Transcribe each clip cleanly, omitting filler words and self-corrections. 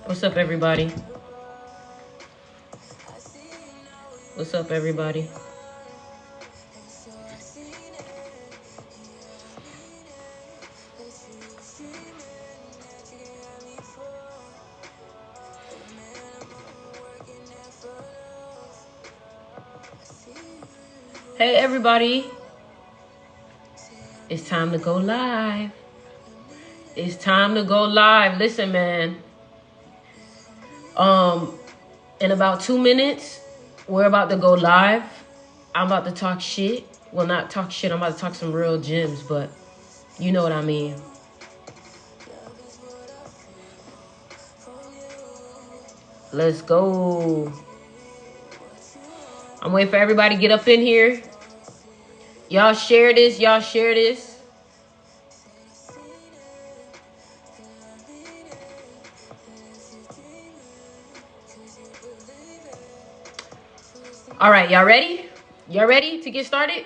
What's up, everybody? What's up, everybody? Hey, everybody. It's time to go live. It's time to go live. Listen, man. In about 2 minutes, we're about to go live. I'm about to talk shit. Well, not talk shit. I'm about to talk some real gems, but you know what I mean. Let's go. I'm waiting for everybody to get up in here. Y'all share this. Y'all share this. All right, y'all ready? Y'all ready to get started?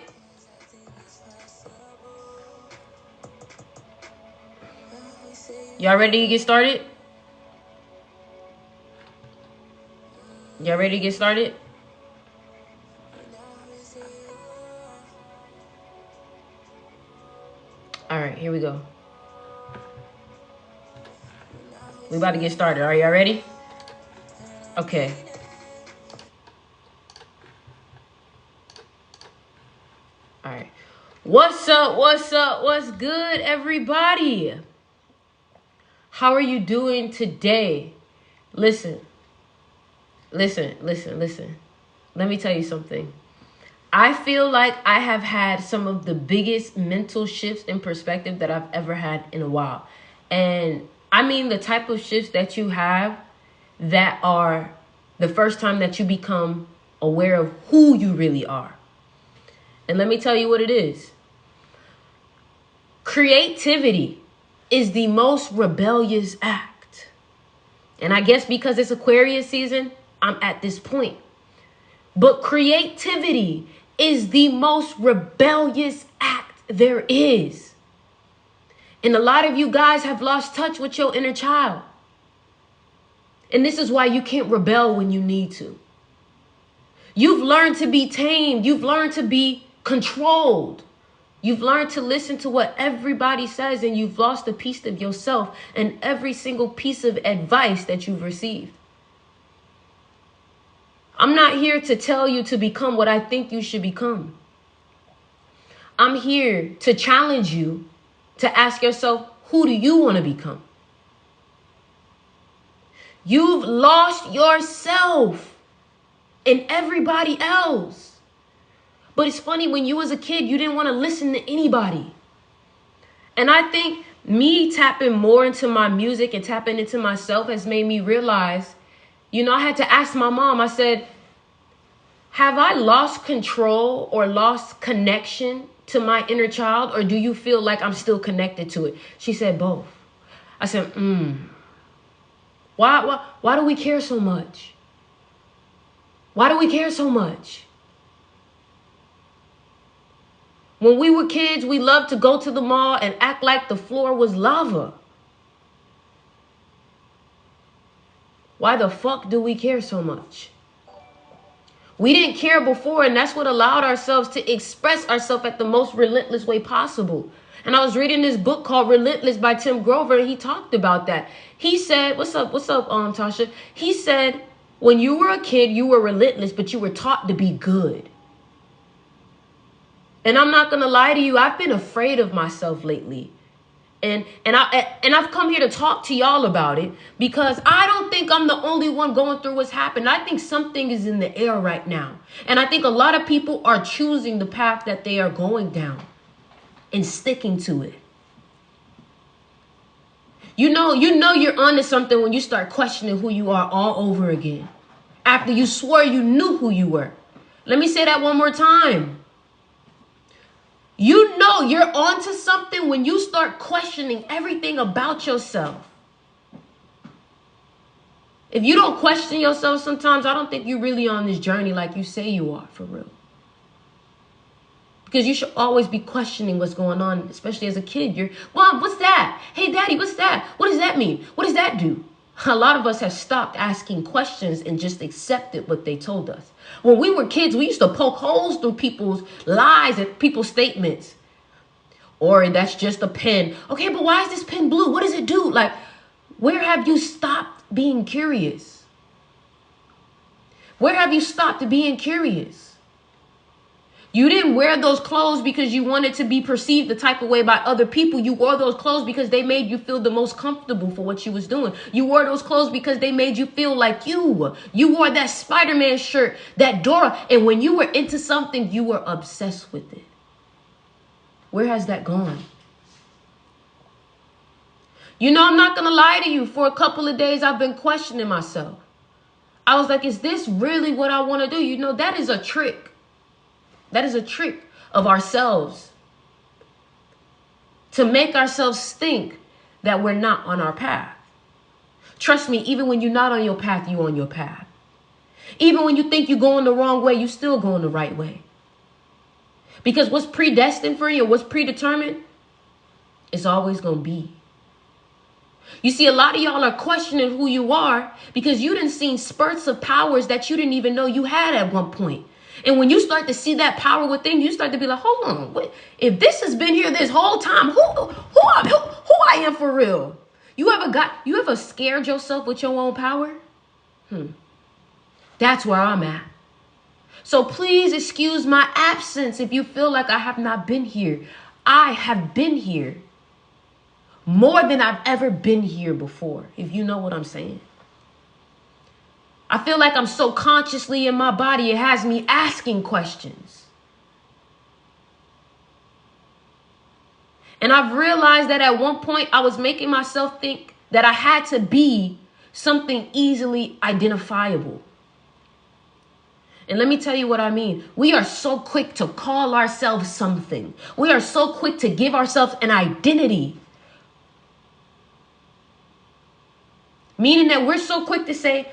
Y'all ready to get started? Y'all ready to get started? All right, here we go. We about to get started. Are y'all ready? Okay. All right. What's up? What's up? What's good, everybody? How are you doing today? Listen. Let me tell you something. I feel like I have had some of the biggest mental shifts in perspective that I've ever had in a while. And I mean the type of shifts that you have that are the first time that you become aware of who you really are. And let me tell you what it is. Creativity is the most rebellious act. And I guess because it's Aquarius season, I'm at this point. But creativity is the most rebellious act there is. And a lot of you guys have lost touch with your inner child. And this is why you can't rebel when you need to. You've learned to be tamed. You've learned to be controlled. You've learned to listen to what everybody says, and you've lost a piece of yourself and every single piece of advice that you've received. I'm not here to tell you to become what I think you should become. I'm here to challenge you to ask yourself, who do you want to become? You've lost yourself and everybody else. But it's funny, when you was a kid, you didn't want to listen to anybody. And I think me tapping more into my music and tapping into myself has made me realize, I had to ask my mom, I said, have I lost control or lost connection to my inner child? Or do you feel like I'm still connected to it? She said both. I said, Why do we care so much? Why do we care so much? When we were kids, we loved to go to the mall and act like the floor was lava. Why the fuck do we care so much? We didn't care before, and that's what allowed ourselves to express ourselves at the most relentless way possible. And I was reading this book called Relentless by Tim Grover, and he talked about that. He said, what's up, Tasha? He said, when you were a kid, you were relentless, but you were taught to be good. And I'm not going to lie to you, I've been afraid of myself lately. And I've come here to talk to y'all about it because I don't think I'm the only one going through what's happened. I think something is in the air right now. And I think a lot of people are choosing the path that they are going down and sticking to it. You know you're onto something when you start questioning who you are all over again. After you swore you knew who you were. Let me say that one more time. You know you're onto something when you start questioning everything about yourself. If you don't question yourself sometimes, I don't think you're really on this journey like you say you are, for real. Because you should always be questioning what's going on, especially as a kid. You're, Mom, what's that? Hey, Daddy, what's that? What does that mean? What does that do? A lot of us have stopped asking questions and just accepted what they told us. When we were kids, we used to poke holes through people's lies and people's statements. Or that's just a pen. Okay, but why is this pen blue? What does it do? Like, where have you stopped being curious? Where have you stopped being curious? You didn't wear those clothes because you wanted to be perceived the type of way by other people. You wore those clothes because they made you feel the most comfortable for what you was doing. You wore those clothes because they made you feel like you. You wore that Spider-Man shirt, that Dora. And when you were into something, you were obsessed with it. Where has that gone? You know, I'm not going to lie to you. For a couple of days, I've been questioning myself. I was like, is this really what I want to do? You know, that is a trick. That is a trick of ourselves to make ourselves think that we're not on our path. Trust me, even when you're not on your path, you're on your path. Even when you think you're going the wrong way, you're still going the right way. Because what's predestined for you, what's predetermined, it's always going to be. You see, a lot of y'all are questioning who you are because you didn't see spurts of powers that you didn't even know you had at one point. And when you start to see that power within, you start to be like, hold on, wait, if this has been here this whole time, who I am for real? You ever scared yourself with your own power? That's where I'm at. So please excuse my absence if you feel like I have not been here. I have been here more than I've ever been here before, if you know what I'm saying. I feel like I'm so consciously in my body, it has me asking questions. And I've realized that at one point I was making myself think that I had to be something easily identifiable. And let me tell you what I mean. We are so quick to call ourselves something. We are so quick to give ourselves an identity. Meaning that we're so quick to say,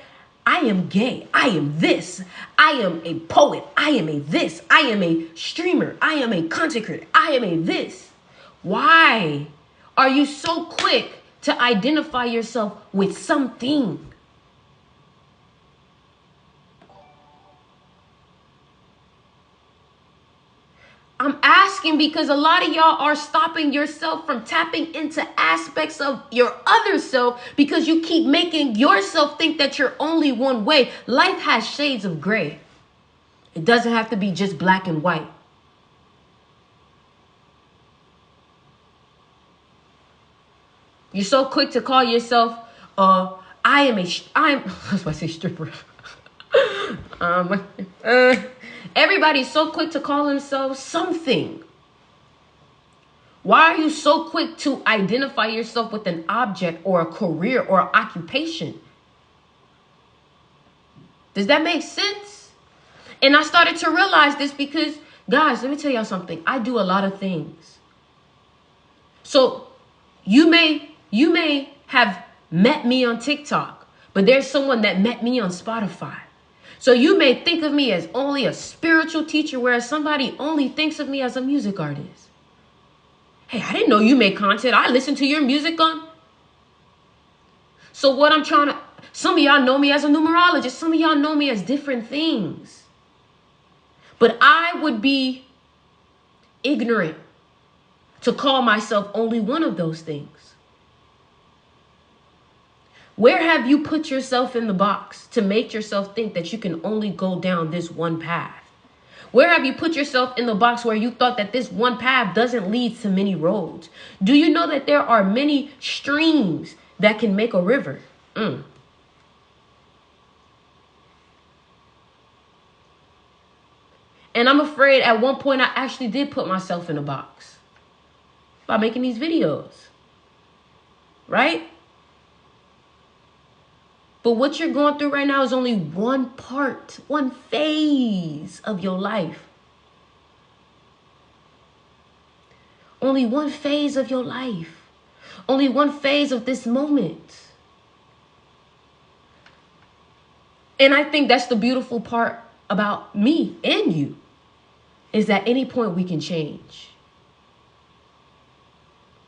I am gay. I am this. I am a poet. I am a this. I am a streamer. I am a content creator. I am a this. Why are you so quick to identify yourself with something? I'm asking because a lot of y'all are stopping yourself from tapping into aspects of your other self because you keep making yourself think that you're only one way. Life has shades of gray. It doesn't have to be just black and white. You're so quick to call yourself, I was about to say stripper. Everybody's so quick to call themselves something. Why are you so quick to identify yourself with an object or a career or an occupation? Does that make sense? And I started to realize this because, guys, let me tell y'all something. I do a lot of things. So you may have met me on TikTok, but there's someone that met me on Spotify. So you may think of me as only a spiritual teacher, whereas somebody only thinks of me as a music artist. Hey, I didn't know you made content. I listened to your music on. So what I'm trying to, some of y'all know me as a numerologist. Some of y'all know me as different things. But I would be ignorant to call myself only one of those things. Where have you put yourself in the box to make yourself think that you can only go down this one path? Where have you put yourself in the box where you thought that this one path doesn't lead to many roads? Do you know that there are many streams that can make a river? And I'm afraid at one point I actually did put myself in a box by making these videos, right? But what you're going through right now is only one part, one phase of your life. Only one phase of your life. Only one phase of this moment. And I think that's the beautiful part about me and you. is at any point we can change.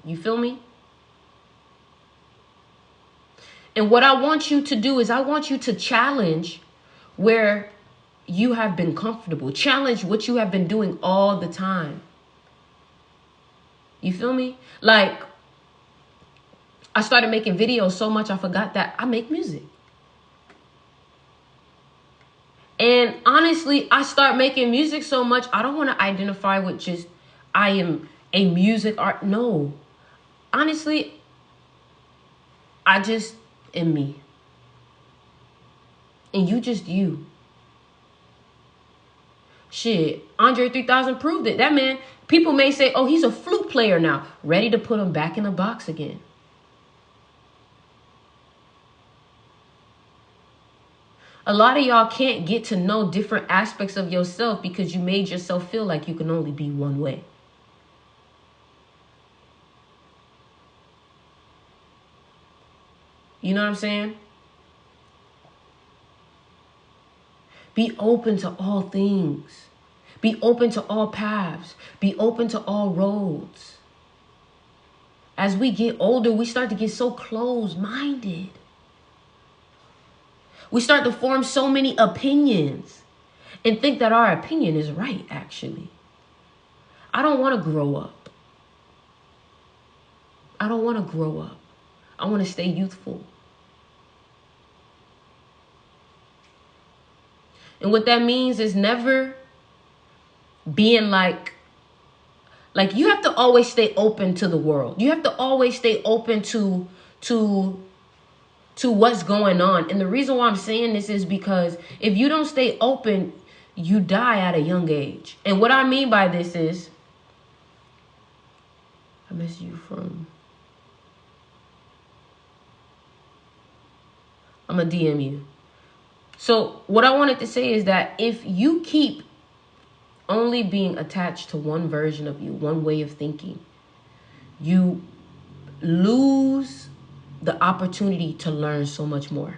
You feel me? And what I want you to do is I want you to challenge where you have been comfortable. Challenge what you have been doing all the time. You feel me? Like, I started making videos so much I forgot that I make music. And honestly, I start making music so much, I don't want to identify with just, I am a music art. No. Honestly, I just am me. And you just you. Shit, Andre 3000 proved it. That man, people may say, oh, he's a flute player now. Ready to put him back in the box again. A lot of y'all can't get to know different aspects of yourself because you made yourself feel like you can only be one way. You know what I'm saying? Be open to all things. Be open to all paths. Be open to all roads. As we get older, we start to get so closed-minded. We start to form so many opinions and think that our opinion is right, actually. I don't want to grow up. I don't want to grow up. I want to stay youthful. And what that means is never being like you have to always stay open to the world. You have to always stay open to what's going on. And the reason why I'm saying this is because if you don't stay open, you die at a young age. And what I mean by this is, I miss you from, I'm going to DM you. So what I wanted to say is that if you keep only being attached to one version of you, one way of thinking, you lose the opportunity to learn so much more.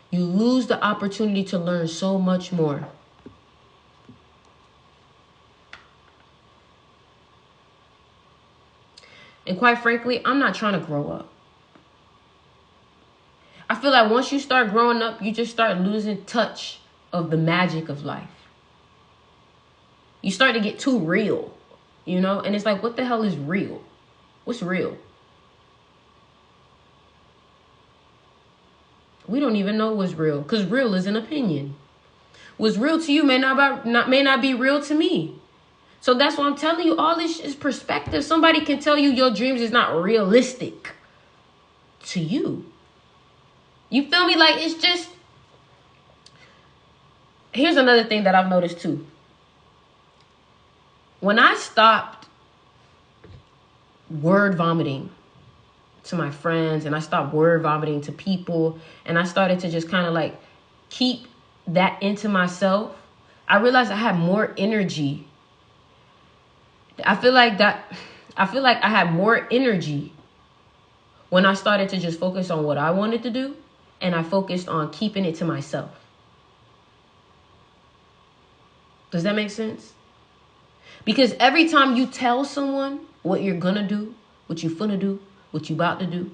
You lose the opportunity to learn so much more. And quite frankly, I'm not trying to grow up. I feel like once you start growing up, you just start losing touch of the magic of life. You start to get too real, you know? And it's like, what the hell is real? What's real? We don't even know what's real, because real is an opinion. What's real to you may not be real to me. So that's why I'm telling you, all this is perspective. Somebody can tell you your dreams is not realistic to you. You feel me? Like, it's just, here's another thing that I've noticed too. When I stopped word vomiting to my friends and I stopped word vomiting to people and I started to just kind of like keep that into myself, I realized I had more energy. I feel like I had more energy when I started to just focus on what I wanted to do and I focused on keeping it to myself. Does that make sense? Because every time you tell someone what you're gonna do, what you finna do, what you about to do,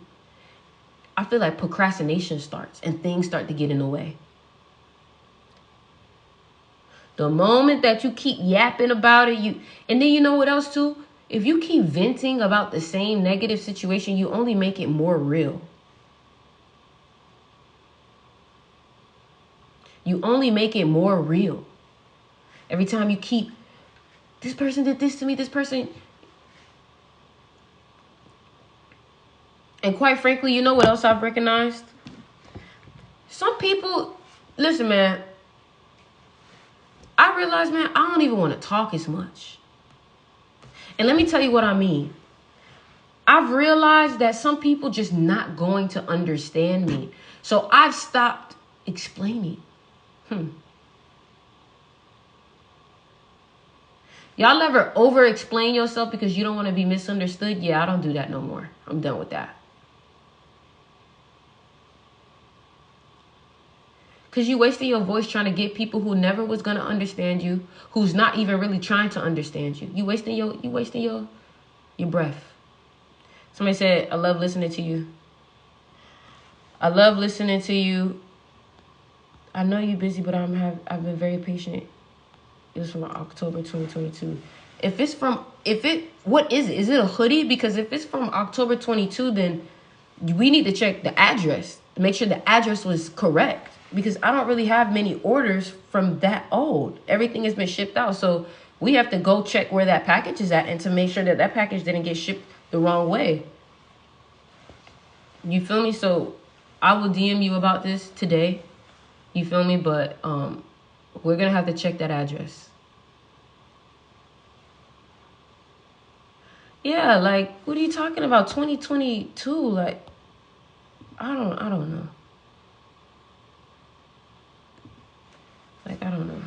I feel like procrastination starts and things start to get in the way. The moment that you keep yapping about it, and then you know what else too? If you keep venting about the same negative situation, you only make it more real. You only make it more real. Every time you keep, this person did this to me, this person. And quite frankly, you know what else I've recognized? Some people, listen, man, I realize, man, I don't even want to talk as much. And let me tell you what I mean. I've realized that some people just not going to understand me. So I've stopped explaining. Y'all ever over-explain yourself because you don't want to be misunderstood? Yeah, I don't do that no more. I'm done with that. Because you wasting your voice trying to get people who never was going to understand you, who's not even really trying to understand you. You wasting your breath. Somebody said, I love listening to you. I love listening to you. I know you're busy, but I've been very patient. It was from October 2022. What is it? Is it a hoodie? Because if it's from October 22, then we need to check the address. Make sure the address was correct. Because I don't really have many orders from that old. Everything has been shipped out. So we have to go check where that package is at and to make sure that that package didn't get shipped the wrong way. You feel me? So I will DM you about this today. You feel me? But we're going to have to check that address. Yeah, like, what are you talking about? 2022? Like, I don't know. Like, I don't know.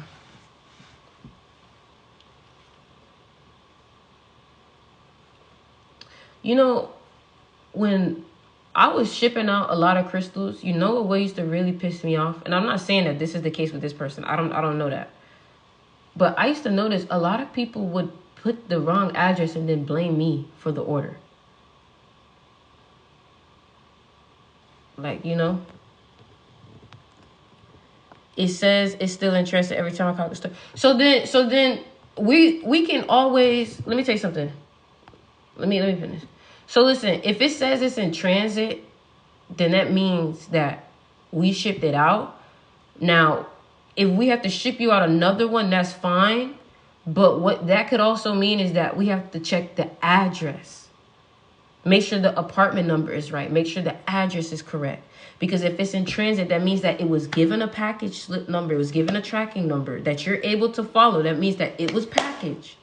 You know, when I was shipping out a lot of crystals, you know what used to really piss me off? And I'm not saying that this is the case with this person. I don't know that. But I used to notice a lot of people would put the wrong address and then blame me for the order. Like, you know? It says it's still in transit every time I call the store. So then we can always, let me tell you something. Let me finish. So listen, if it says it's in transit, then that means that we shipped it out. Now, if we have to ship you out another one, that's fine. But what that could also mean is that we have to check the address. Make sure the apartment number is right. Make sure the address is correct. Because if it's in transit, that means that it was given a package slip number. It was given a tracking number that you're able to follow. That means that it was packaged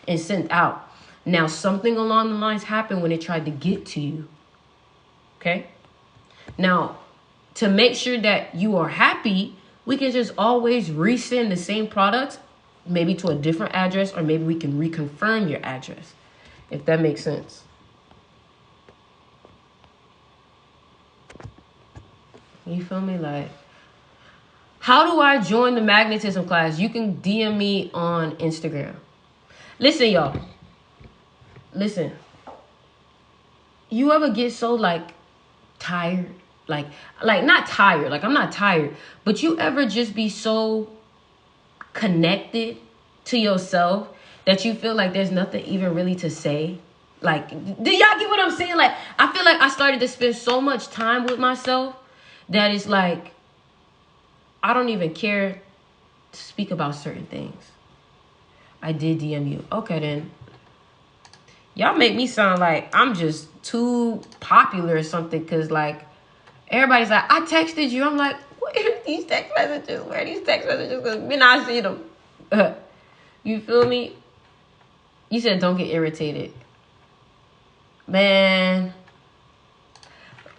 and sent out. Now, something along the lines happened when it tried to get to you. Okay? Now, to make sure that you are happy, we can just always resend the same product, maybe to a different address, or maybe we can reconfirm your address, if that makes sense. You feel me? Like, how do I join the magnetism class? You can DM me on Instagram. Listen, y'all. Listen. You ever get so, like, tired? Like not tired. Like, I'm not tired. But you ever just be so connected to yourself that you feel like there's nothing even really to say? Like, do y'all get what I'm saying? Like, I feel like I started to spend so much time with myself that it's like, I don't even care to speak about certain things. I did DM you. Okay, then. Y'all make me sound like I'm just too popular or something. Because, like, everybody's like, I texted you. I'm like, where are these text messages? Where are these text messages? Because when I see them. You feel me? You said don't get irritated. Man.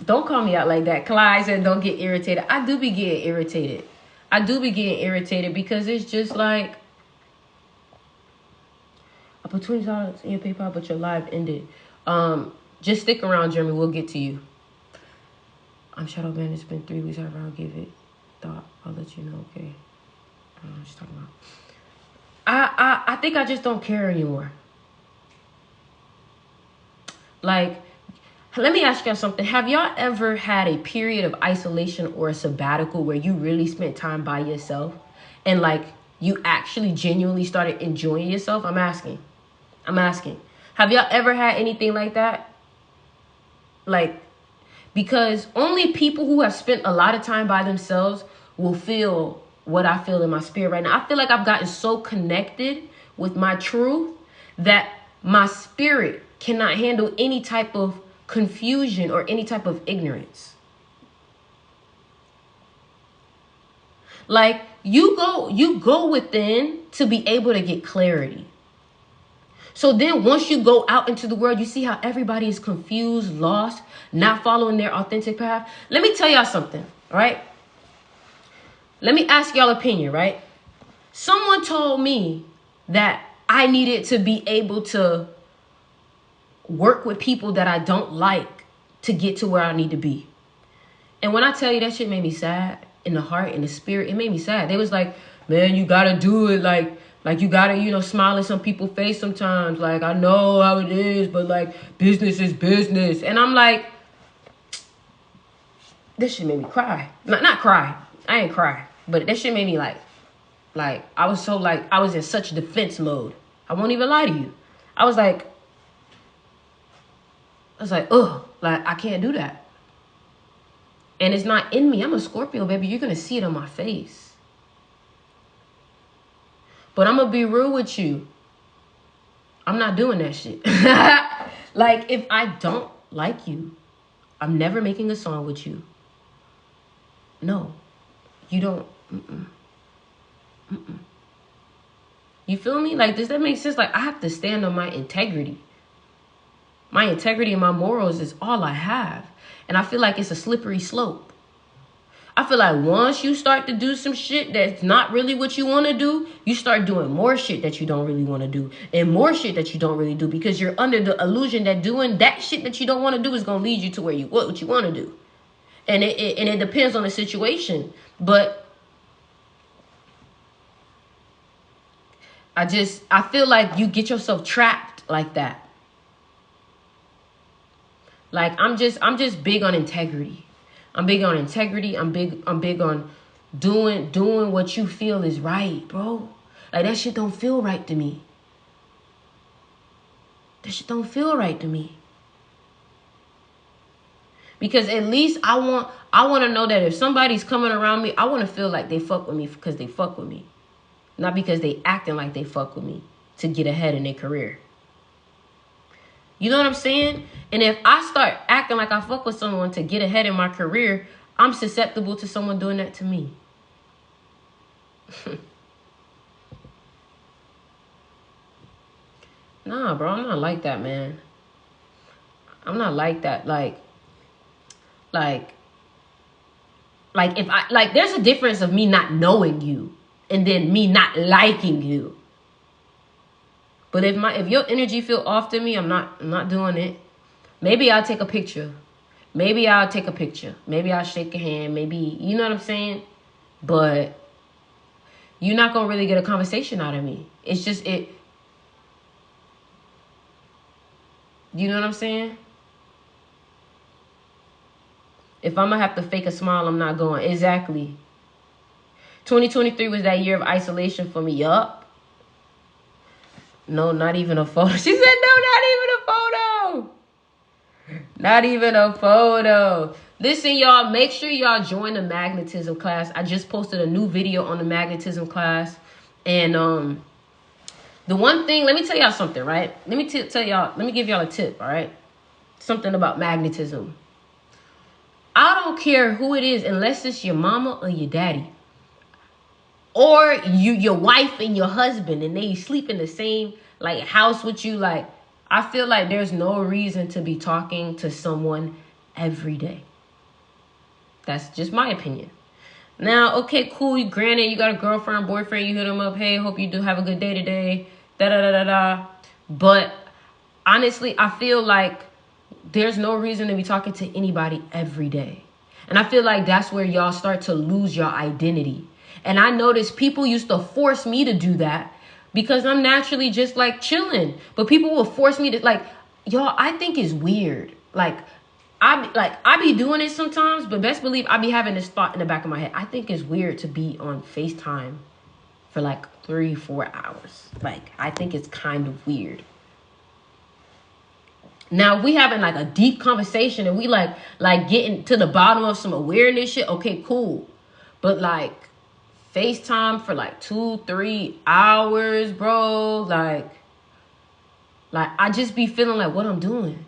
Don't call me out like that. Clyde said don't get irritated. I do be getting irritated. Because it's just like, I put $20 in your PayPal, but your live ended. Just stick around, Jeremy. We'll get to you. I'm Shadow Man. It's been 3 weeks. I'll give it thought. I'll let you know, okay? I don't know what she's talking about. I think I just don't care anymore. Like, let me ask y'all something. Have y'all ever had a period of isolation or a sabbatical where you really spent time by yourself and, like, you actually genuinely started enjoying yourself? I'm asking. Have y'all ever had anything like that? Like, because only people who have spent a lot of time by themselves will feel what I feel in my spirit right now. I feel like I've gotten so connected with my truth that my spirit cannot handle any type of confusion or any type of ignorance. Like, you go within to be able to get clarity. So then once you go out into the world, you see how everybody is confused, lost, not following their authentic path. Let me tell y'all something, all right? Let me ask y'all opinion, right? Someone told me that I needed to be able to work with people that I don't like to get to where I need to be. And when I tell you, that shit made me sad. in the heart, in the spirit. It made me sad. They was like, man, you gotta do it. Like you gotta, you know, smile in some people's face sometimes. Like, I know how it is, but like, business is business. And I'm like, this shit made me cry. Not cry. I ain't cry. But that shit made me like, I was so like, I was in such defense mode. I won't even lie to you. I was like, ugh, like, I can't do that. And it's not in me. I'm a Scorpio, baby. You're going to see it on my face. But I'm going to be real with you. I'm not doing that shit. Like, if I don't like you, I'm never making a song with you. No, you don't. You feel me? Like, does that make sense? Like, I have to stand on my integrity. My integrity and my morals is all I have. And I feel like it's a slippery slope. I feel like once you start to do some shit that's not really what you want to do, you start doing more shit that you don't really want to do. And more shit that you don't really do. Because you're under the illusion that doing that shit that you don't want to do is going to lead you to where what you want to do. And it depends on the situation. But I feel like you get yourself trapped like that. Like, I'm just big on integrity. I'm big on integrity. I'm big on doing what you feel is right, bro. Like, that shit don't feel right to me. That shit don't feel right to me. Because at least I want to know that if somebody's coming around me, I want to feel like they fuck with me because they fuck with me. Not because they acting like they fuck with me to get ahead in their career. You know what I'm saying? And if I start acting like I fuck with someone to get ahead in my career, I'm susceptible to someone doing that to me. Nah, bro, I'm not like that, man. I'm not like that. Like if there's a difference of me not knowing you and then me not liking you. But if your energy feel off to me, I'm not doing it. Maybe I'll take a picture. Maybe I'll shake a hand. Maybe, you know what I'm saying? But you're not going to really get a conversation out of me. It's just it. You know what I'm saying? If I'm going to have to fake a smile, I'm not going. Exactly. 2023 was that year of isolation for me. Yup. No, not even a photo. She said, no, not even a photo. Not even a photo. Listen, y'all, make sure y'all join the magnetism class. I just posted a new video on the magnetism class. And the one thing, let me tell y'all something, right? Let me give y'all a tip, all right? Something about magnetism. I don't care who it is unless it's your mama or your daddy. Or your wife and your husband, and they sleep in the same like house with you. Like, I feel like there's no reason to be talking to someone every day. That's just my opinion. Now, okay, cool. Granted, you got a girlfriend, boyfriend, you hit them up. Hey, hope you do have a good day today. Da-da-da-da-da. But honestly, I feel like there's no reason to be talking to anybody every day. And I feel like that's where y'all start to lose your identity. And I noticed people used to force me to do that because I'm naturally just like chilling. But people will force me to like, y'all, I think it's weird. I be doing it sometimes, but best believe I be having this thought in the back of my head. I think it's weird to be on FaceTime for like 3-4 hours. Like, I think it's kind of weird. Now, if we having like a deep conversation and we like getting to the bottom of some awareness shit, okay, cool. But like FaceTime for like 2-3 hours, bro. Like I just be feeling like, what I'm doing?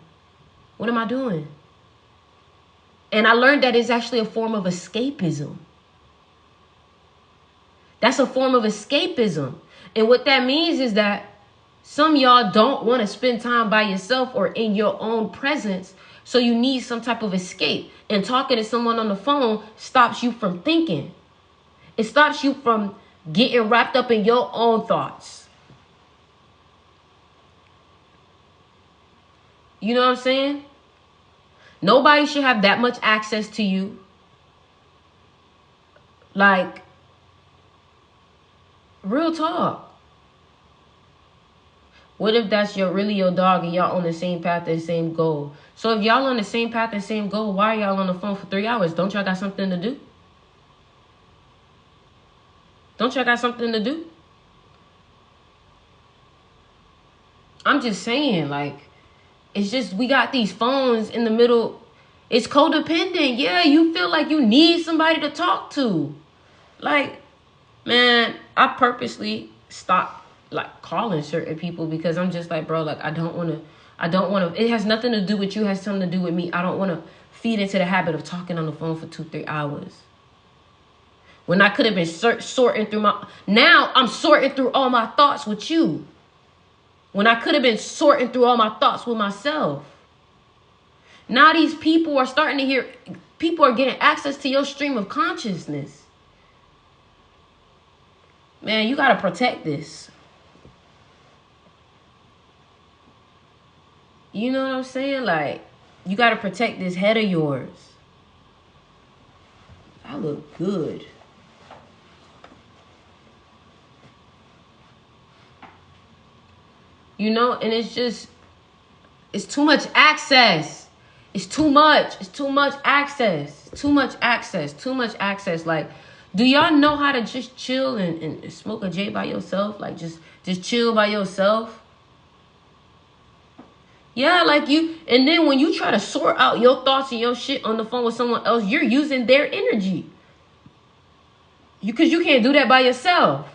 What am I doing? And I learned that it's actually a form of escapism. That's a form of escapism. And what that means is that some of y'all don't want to spend time by yourself or in your own presence. So you need some type of escape. And talking to someone on the phone stops you from thinking. It stops you from getting wrapped up in your own thoughts. You know what I'm saying? Nobody should have that much access to you. Like, real talk. What if that's really your dog and y'all on the same path and same goal? So if y'all on the same path and same goal, why are y'all on the phone for 3 hours? Don't y'all got something to do? Don't y'all got something to do? I'm just saying, like, it's just, we got these phones in the middle. It's codependent. Yeah, you feel like you need somebody to talk to. Like, man, I purposely stopped, like, calling certain people because I'm just like, bro, like, I don't want to, it has nothing to do with you, it has something to do with me. I don't want to feed into the habit of talking on the phone for 2-3 hours. When I could have been sorting through now I'm sorting through all my thoughts with you. When I could have been sorting through all my thoughts with myself. Now these people are starting to hear, people are getting access to your stream of consciousness. Man, you got to protect this. You know what I'm saying? Like, you got to protect this head of yours. I look good. You know, and it's just, it's too much access. It's too much. It's too much access. Too much access. Too much access. Like, do y'all know how to just chill and smoke a J by yourself? Like, just chill by yourself? Yeah, like you, and then when you try to sort out your thoughts and your shit on the phone with someone else, you're using their energy. Because you can't do that by yourself.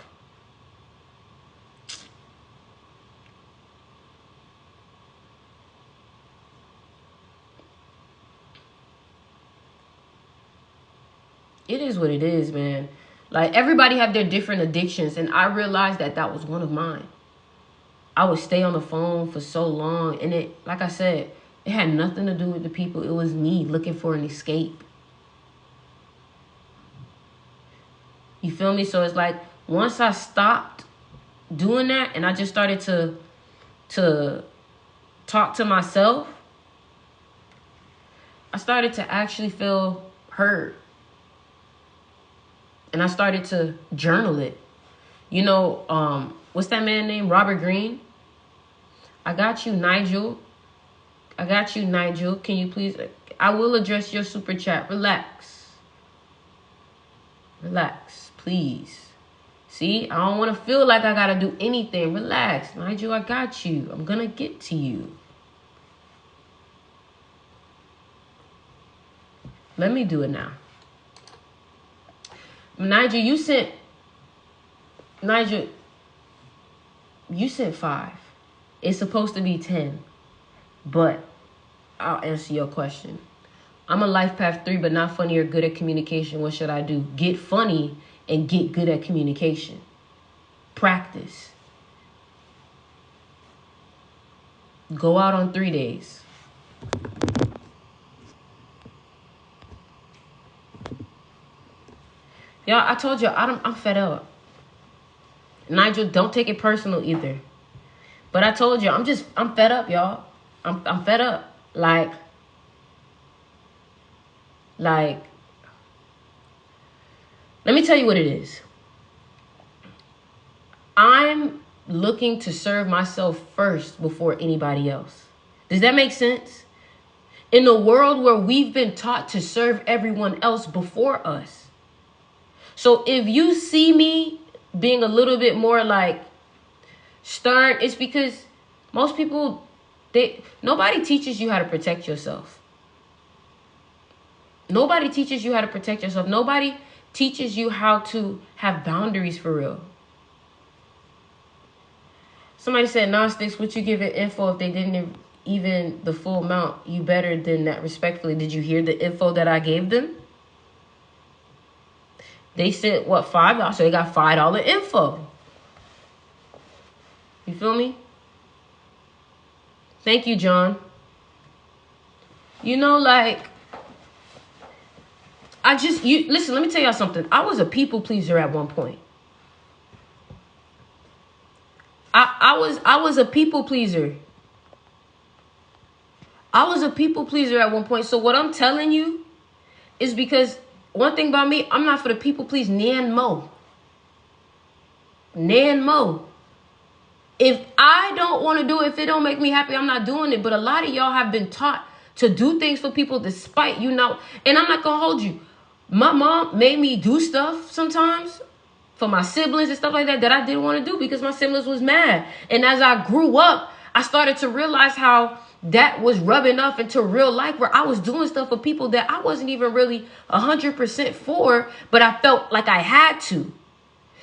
It is what it is, man. Like, everybody have their different addictions, and I realized that that was one of mine. I would stay on the phone for so long, and it, like I said, it had nothing to do with the people. It was me looking for an escape. You feel me? So it's like, once I stopped doing that, and I just started to talk to myself, I started to actually feel heard. And I started to journal it. You know, what's that man named? Robert Greene? I got you, Nigel. I got you, Nigel. Can you please? I will address your super chat. Relax. Relax, please. See, I don't want to feel like I got to do anything. Relax, Nigel, I got you. I'm going to get to you. Let me do it now. Nigel, you sent 5. It's supposed to be 10. But I'll answer your question. I'm a life path 3, but not funny or good at communication. What should I do? Get funny and get good at communication. Practice. Go out on 3 days. Y'all, I told you, I'm fed up. Nigel, don't take it personal either. But I told you, I'm fed up, y'all. I'm fed up. Like, let me tell you what it is. I'm looking to serve myself first before anybody else. Does that make sense? In a world where we've been taught to serve everyone else before us. So if you see me being a little bit more like stern, it's because most people, nobody teaches you how to protect yourself. Nobody teaches you how to protect yourself. Nobody teaches you how to have boundaries for real. Somebody said, Gnostics, would you give it info if they didn't even the full amount? You better than that, respectfully. Did you hear the info that I gave them? They said, what, $5? So they got $5 info. You feel me? Thank you, John. You know, like, listen, let me tell y'all something. I was a people pleaser at one point. I was a people pleaser. I was a people pleaser at one point. So what I'm telling you is because One thing about me, I'm not for the people please Nan Mo. Nan Mo. If I don't want to do it, if it don't make me happy, I'm not doing it. But a lot of y'all have been taught to do things for people despite you know. And I'm not going to hold you. My mom made me do stuff sometimes for my siblings and stuff like that I didn't want to do because my siblings was mad. And as I grew up, I started to realize how that was rubbing off into real life where I was doing stuff for people that I wasn't even really 100% for, but I felt like I had to.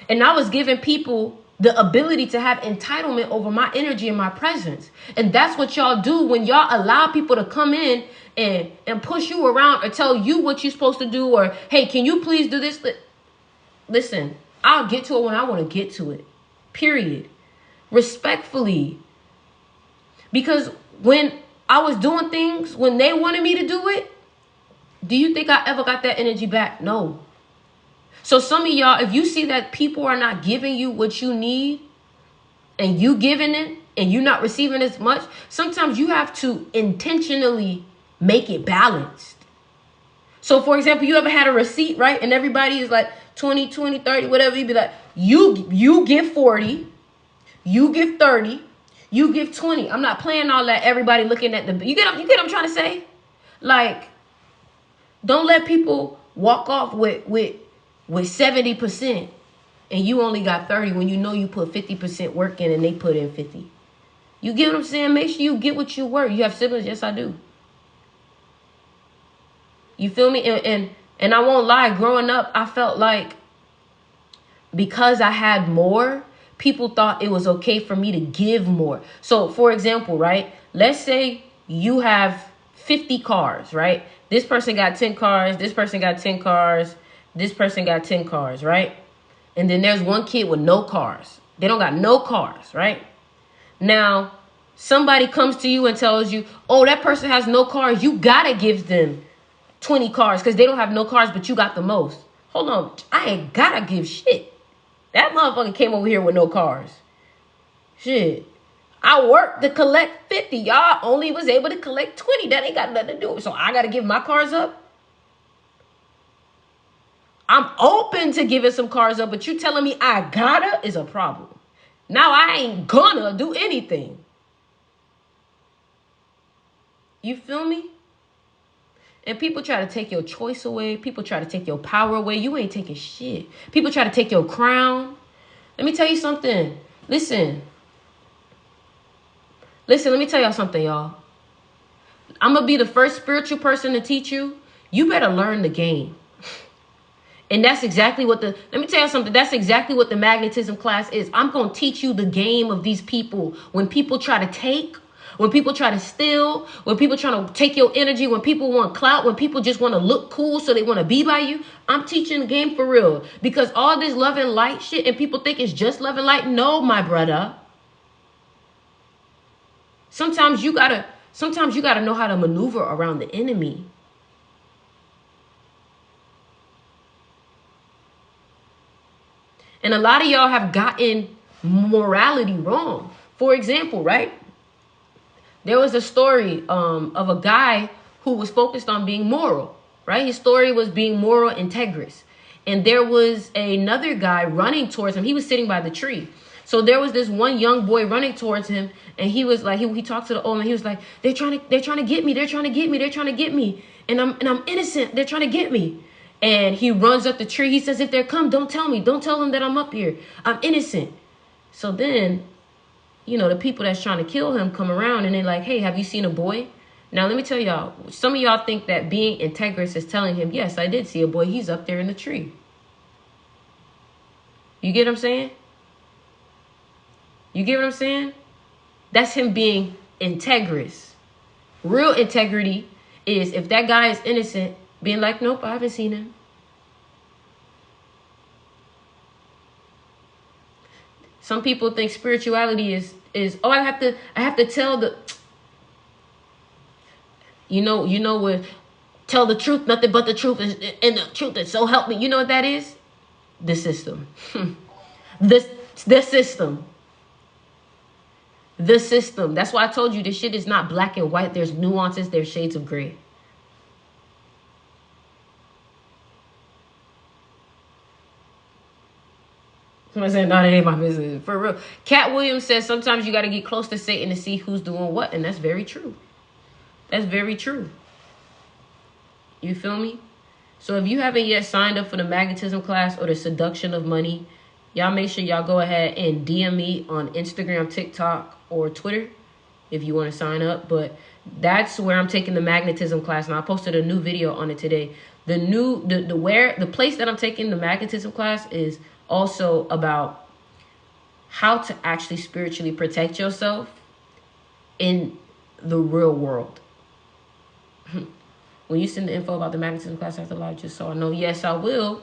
And I was giving people the ability to have entitlement over my energy and my presence. And that's what y'all do when y'all allow people to come in and push you around or tell you what you're supposed to do, or, hey, can you please do this? Listen, I'll get to it when I want to get to it. Period. Respectfully. Because when I was doing things, when they wanted me to do it, do you think I ever got that energy back? No. So some of y'all, if you see that people are not giving you what you need and you giving it and you're not receiving as much, sometimes you have to intentionally make it balanced. So for example, you ever had a receipt, right? And everybody is like 20, 20, 30, whatever. You'd be like, you give 40, you give 30, you give 20. I'm not playing all that. Everybody looking at the, you get what I'm trying to say? Like, don't let people walk off with 70% and you only got 30 when you know you put 50% work in and they put in 50. You get what I'm saying? Make sure you get what you work. You have siblings? Yes, I do. You feel me? And I won't lie, growing up, I felt like because I had more, people thought it was okay for me to give more. So for example, right? Let's say you have 50 cars, right? This person got 10 cars. This person got 10 cars. This person got 10 cars, right? And then there's one kid with no cars. They don't got no cars, right? Now, somebody comes to you and tells you, oh, that person has no cars. You got to give them 20 cars because they don't have no cars, but you got the most. Hold on. I ain't got to give shit. That motherfucker came over here with no cars. Shit. I worked to collect 50. Y'all only was able to collect 20. That ain't got nothing to do with it. So I got to give my cars up? I'm open to giving some cars up, but you telling me I gotta is a problem. Now I ain't gonna do anything. You feel me? And people try to take your choice away. People try to take your power away. You ain't taking shit. People try to take your crown. Let me tell you something. Listen, let me tell y'all something, y'all. I'm gonna be the first spiritual person to teach you. You better learn the game. And that's exactly what let me tell you something. That's exactly what the magnetism class is. I'm going to teach you the game of these people. When people try to take, when people try to steal, when people try to take your energy, when people want clout, when people just want to look cool so they want to be by you. I'm teaching the game for real. Because all this love and light shit and people think it's just love and light. No, my brother. Sometimes you got to know how to maneuver around the enemy. And a lot of y'all have gotten morality wrong. For example, right? There was a story of a guy who was focused on being moral, right? His story was being moral, integrous. And there was another guy running towards him. He was sitting by the tree. So there was this one young boy running towards him. And he was like, he talked to the old man. He was like, they're trying to get me. They're trying to get me. They're trying to get me. And I'm innocent. They're trying to get me. And he runs up the tree. He says, if they come, don't tell me. Don't tell them that I'm up here. I'm innocent. So then, you know, the people that's trying to kill him come around and they're like, hey, have you seen a boy? Now, let me tell y'all, some of y'all think that being integrous is telling him, yes, I did see a boy. He's up there in the tree. You get what I'm saying? You get what I'm saying? That's him being integrous. Real integrity is if that guy is innocent, being like, nope, I haven't seen him. Some people think spirituality is oh, I have to tell the you know what, tell the truth, nothing but the truth, and the truth is so help me. You know what that is? The system. the system. The system. That's why I told you this shit is not black and white. There's nuances, there's shades of gray. I said, no, that ain't my business. For real. Cat Williams says sometimes you got to get close to Satan to see who's doing what. And that's very true. That's very true. You feel me? So if you haven't yet signed up for the magnetism class or the seduction of money, y'all make sure y'all go ahead and DM me on Instagram, TikTok, or Twitter if you want to sign up. But that's where I'm taking the magnetism class. And I posted a new video on it today. The place that I'm taking the magnetism class is also about how to actually spiritually protect yourself in the real world. When you send the info about the magnetism class after live, just so I know, yes, I will.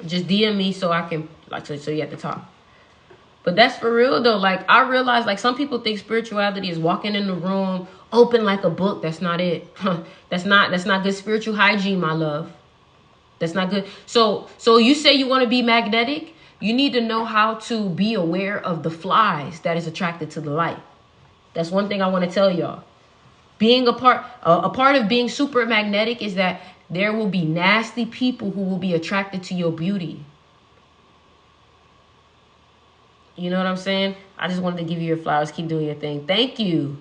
Just DM me so I can, like, so you at the top. But that's for real though. Like, I realize, like, some people think spirituality is walking in the room, open like a book. That's not it. That's not good spiritual hygiene, my love. That's not good. So you say you want to be magnetic. You need to know how to be aware of the flies that is attracted to the light. That's one thing I want to tell y'all. Being a part of being super magnetic is that there will be nasty people who will be attracted to your beauty. You know what I'm saying? I just wanted to give you your flowers. Keep doing your thing. Thank you.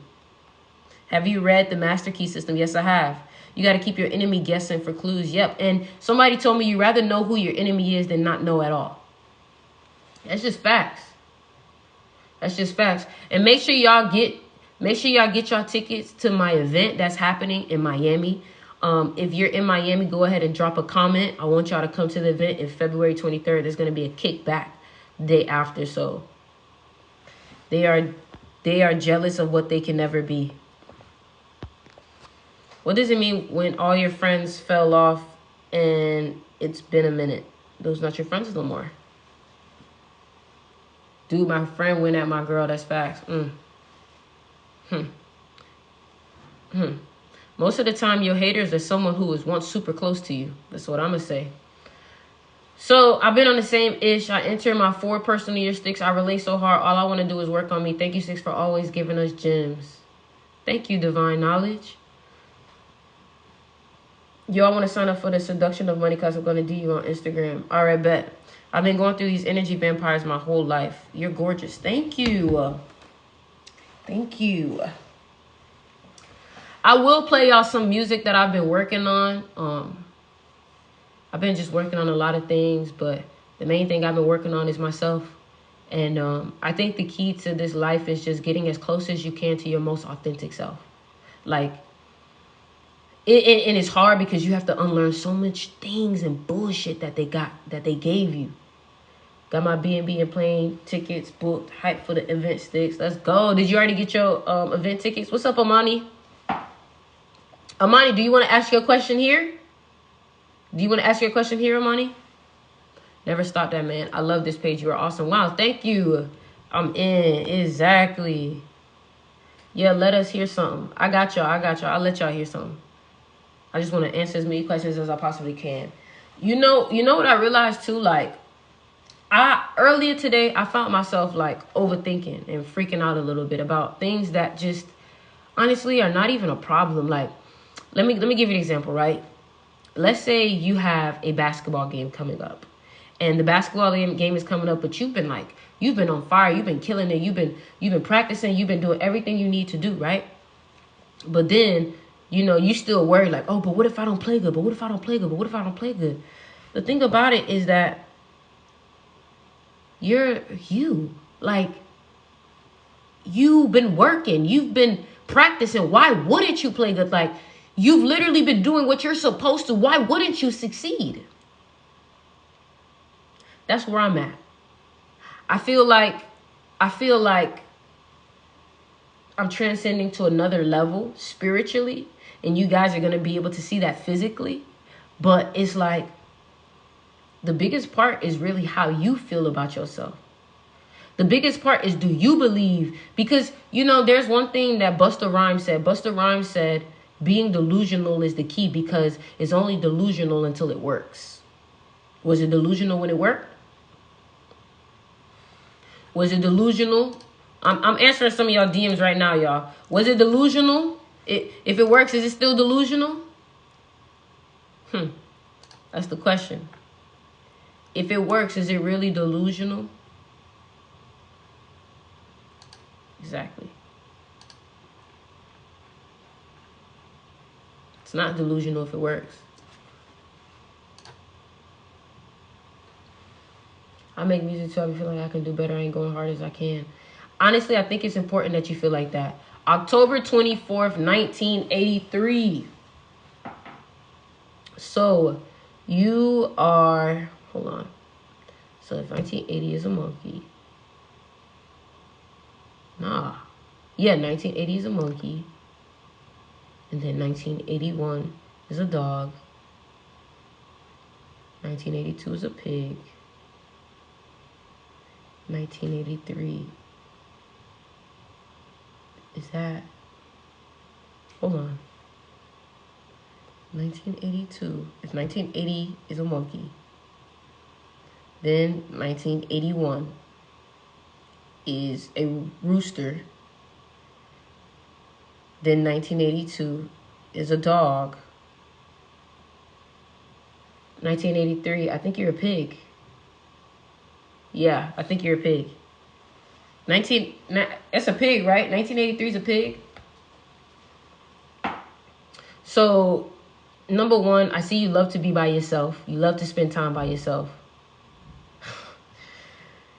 Have you read the Master Key System? Yes, I have. You got to keep your enemy guessing for clues. Yep. And somebody told me you'd rather know who your enemy is than not know at all. That's just facts. That's just facts. And make sure y'all get y'all tickets to my event that's happening in Miami. If you're in Miami, go ahead and drop a comment. I want y'all to come to the event in February 23rd. There's going to be a kickback the day after. So they are jealous of what they can never be. What does it mean when all your friends fell off and it's been a minute? Those not your friends no more. Dude, my friend went at my girl. That's facts. Most of the time, your haters are someone who was once super close to you. That's what I'm going to say. So, I've been on the same ish. I enter my 4 personal year sticks. I relate so hard. All I want to do is work on me. Thank you, Six, for always giving us gems. Thank you, Divine Knowledge. Y'all want to sign up for the seduction of money class? I'm going to do you on Instagram. All right, bet. I've been going through these energy vampires my whole life. You're gorgeous. Thank you. Thank you. I will play y'all some music that I've been working on. I've been just working on a lot of things, but the main thing I've been working on is myself. And I think the key to this life is just getting as close as you can to your most authentic self. Like, and it's hard because you have to unlearn so much things and bullshit that they gave you. Got my B&B and plane tickets booked, hype for the event sticks. Let's go. Did you already get your event tickets? What's up, Amani? Amani, do you want to ask your question here? Do you want to ask your question here, Amani? Never stop that, man. I love this page. You are awesome. Wow, thank you. I'm in. Exactly. Yeah, let us hear something. I got y'all. I'll let y'all hear something. I just want to answer as many questions as I possibly can. You know what I realized too? Like, earlier today, I found myself like overthinking and freaking out a little bit about things that just honestly are not even a problem. Like, let me give you an example, right? Let's say you have a basketball game coming up, and the basketball game is coming up, but you've been on fire, you've been killing it, you've been practicing, you've been doing everything you need to do, right? But then, you still worry like, oh, but what if I don't play good? But what if I don't play good? But what if I don't play good? The thing about it is that you've been working, you've been practicing. Why wouldn't you play good? Like, you've literally been doing what you're supposed to. Why wouldn't you succeed? That's where I'm at. I feel like I'm transcending to another level spiritually, and you guys are going to be able to see that physically. But it's like the biggest part is really how you feel about yourself. The biggest part is, do you believe? Because, there's one thing that Busta Rhymes said. Busta Rhymes said, being delusional is the key because it's only delusional until it works. Was it delusional when it worked? Was it delusional? I'm answering some of y'all DMs right now, y'all. Was it delusional? If it works, is it still delusional? That's the question. if it works, is it really delusional? Exactly. It's not delusional if it works. I make music so I feel like I can do better. I ain't going hard as I can. Honestly, I think it's important that you feel like that. October 24th, 1983. So, you are... Hold on. So, if 1980 is a monkey... Nah. Yeah, 1980 is a monkey. And then 1981 is a dog. 1982 is a pig. 1983 is that... Hold on. 1982. If 1980 is a monkey, then 1981 is a rooster. Then 1982 is a dog. 1983, I think you're a pig. Yeah, I think you're a pig. That's a pig, right? 1983 is a pig. So, number one, I see you love to be by yourself. You love to spend time by yourself.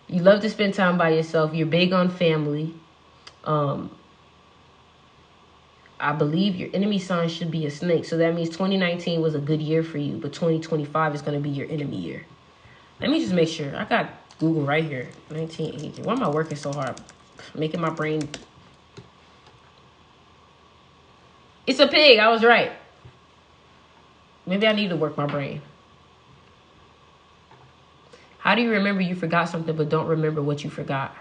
You love to spend time by yourself. You're big on family. I believe your enemy sign should be a snake. So that means 2019 was a good year for you, but 2025 is going to be your enemy year. Let me just make sure. I got Google right here. 1983. Why am I working so hard? Making my brain... It's a pig. I was right. Maybe I need to work my brain. How do you remember you forgot something but don't remember what you forgot?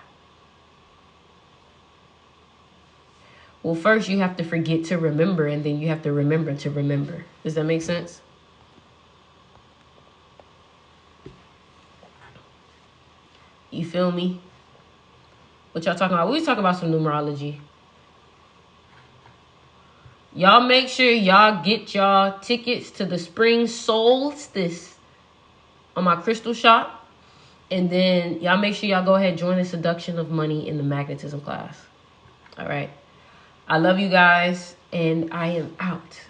Well, first you have to forget to remember, and then you have to remember to remember. Does that make sense? You feel me? What y'all talking about? We was talking about some numerology. Y'all make sure y'all get y'all tickets to the spring solstice on my crystal shop. And then y'all make sure y'all go ahead and join the seduction of money in the magnetism class. All right. I love you guys, and I am out.